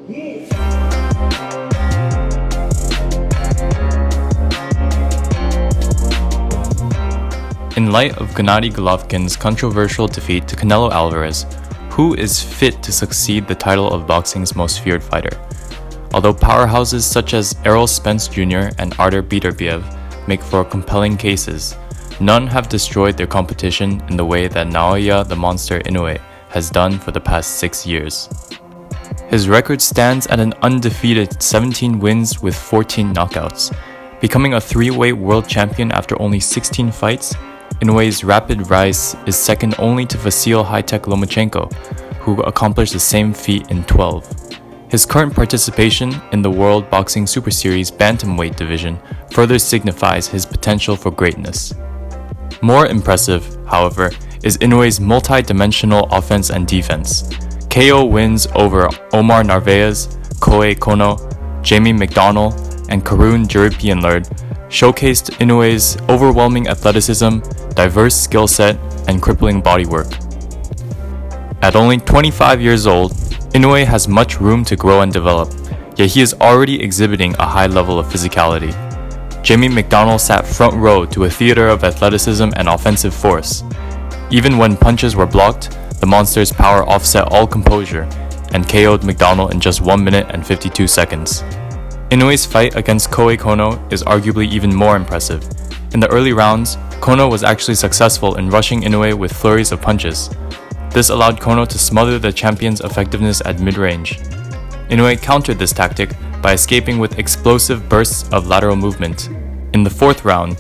In light of Gennady Golovkin's controversial defeat to Canelo Alvarez, who is fit to succeed the title of boxing's most feared fighter? Although powerhouses such as Errol Spence Jr. and Artur Beterbiev make for compelling cases, none have destroyed their competition in the way that Naoya the Monster Inoue has done for the past 6 years. His record stands at an undefeated 17 wins with 14 knockouts. Becoming a three-weight world champion after only 16 fights, Inoue's rapid rise is second only to Vasyl High-Tech Lomachenko, who accomplished the same feat in 12. His current participation in the World Boxing Super Series Bantamweight division further signifies his potential for greatness. More impressive, however, is Inoue's multi-dimensional offense and defense. KO wins over Omar Narvaez, Kohei Kono, Jamie McDonnell, and Karun Juripianlerd showcased Inoue's overwhelming athleticism, diverse skill set, and crippling bodywork. At only 25 years old, Inoue has much room to grow and develop, yet he is already exhibiting a high level of physicality. Jamie McDonnell sat front row to a theater of athleticism and offensive force. Even when punches were blocked, the monster's power offset all composure and KO'd McDonnell in just 1 minute and 52 seconds. Inoue's fight against Kohei Kono is arguably even more impressive. In the early rounds, Kono was actually successful in rushing Inoue with flurries of punches. This allowed Kono to smother the champion's effectiveness at mid-range. Inoue countered this tactic by escaping with explosive bursts of lateral movement. In the fourth round,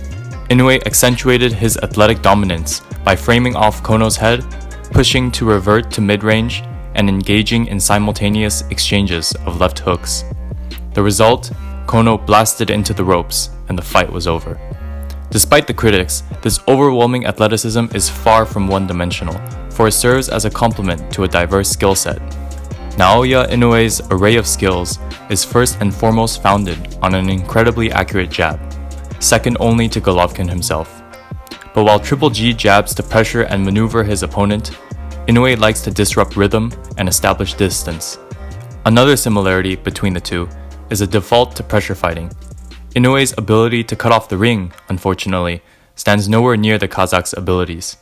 Inoue accentuated his athletic dominance by framing off Kono's head, pushing to revert to mid-range, and engaging in simultaneous exchanges of left hooks. The result, Kono blasted into the ropes, and the fight was over. Despite the critics, this overwhelming athleticism is far from one-dimensional, for it serves as a complement to a diverse skill set. Naoya Inoue's array of skills is first and foremost founded on an incredibly accurate jab, second only to Golovkin himself. But while Triple G jabs to pressure and maneuver his opponent, Inoue likes to disrupt rhythm and establish distance. Another similarity between the two is a default to pressure fighting. Inoue's ability to cut off the ring, unfortunately, stands nowhere near the Kazakh's abilities.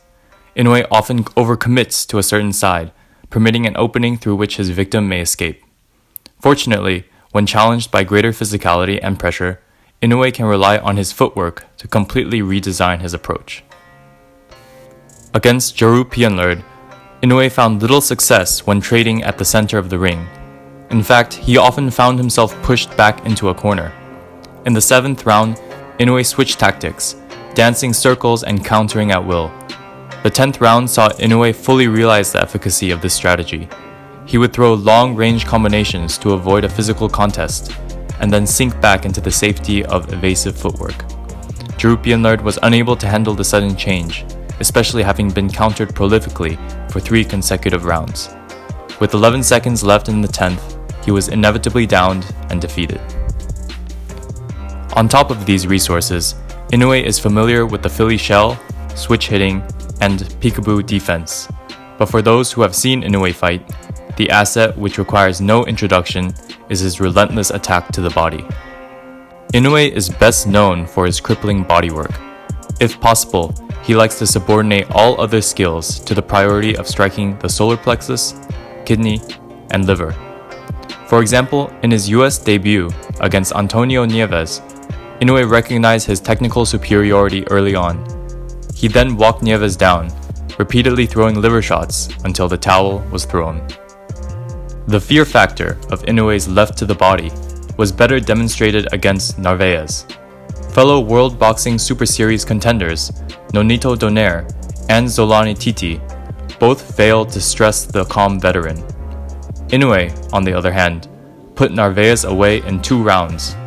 Inoue often overcommits to a certain side, permitting an opening through which his victim may escape. Fortunately, when challenged by greater physicality and pressure, Inoue can rely on his footwork to completely redesign his approach. Against Juripianlerd, Inoue found little success when trading at the center of the ring. In fact, he often found himself pushed back into a corner. In the 7th round, Inoue switched tactics, dancing circles and countering at will. The 10th round saw Inoue fully realize the efficacy of this strategy. He would throw long-range combinations to avoid a physical contest, and then sink back into the safety of evasive footwork. Juripianlerd was unable to handle the sudden change, especially having been countered prolifically for 3 consecutive rounds. With 11 seconds left in the 10th, he was inevitably downed and defeated. On top of these resources, Inoue is familiar with the Philly shell, switch hitting, and Peekaboo defense. But for those who have seen Inoue fight, the asset which requires no introduction is his relentless attack to the body. Inoue is best known for his crippling bodywork. If possible, he likes to subordinate all other skills to the priority of striking the solar plexus, kidney, and liver. For example, in his US debut against Antonio Nieves, Inoue recognized his technical superiority early on. He then walked Nieves down, repeatedly throwing liver shots until the towel was thrown. The fear factor of Inoue's left to the body was better demonstrated against Narvaez. Fellow World Boxing Super Series contenders Nonito Donaire and Zolani Titi both failed to stress the calm veteran. Inoue, on the other hand, put Narvaez away in 2 rounds.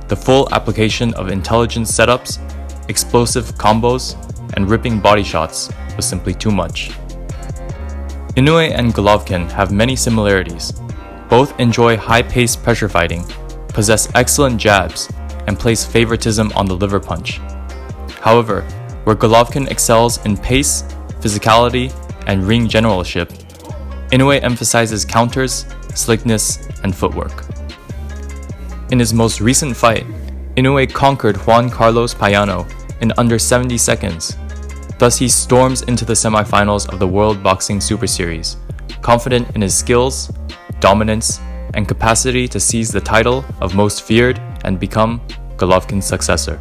The full application of intelligent setups, explosive combos, and ripping body shots was simply too much. Inoue and Golovkin have many similarities. Both enjoy high-paced pressure fighting, possess excellent jabs, and place favoritism on the liver punch. However, where Golovkin excels in pace, physicality, and ring generalship, Inoue emphasizes counters, slickness, and footwork. In his most recent fight, Inoue conquered Juan Carlos Payano in under 70 seconds. Thus, he storms into the semifinals of the World Boxing Super Series, confident in his skills, dominance, and capacity to seize the title of most feared and become Golovkin's successor.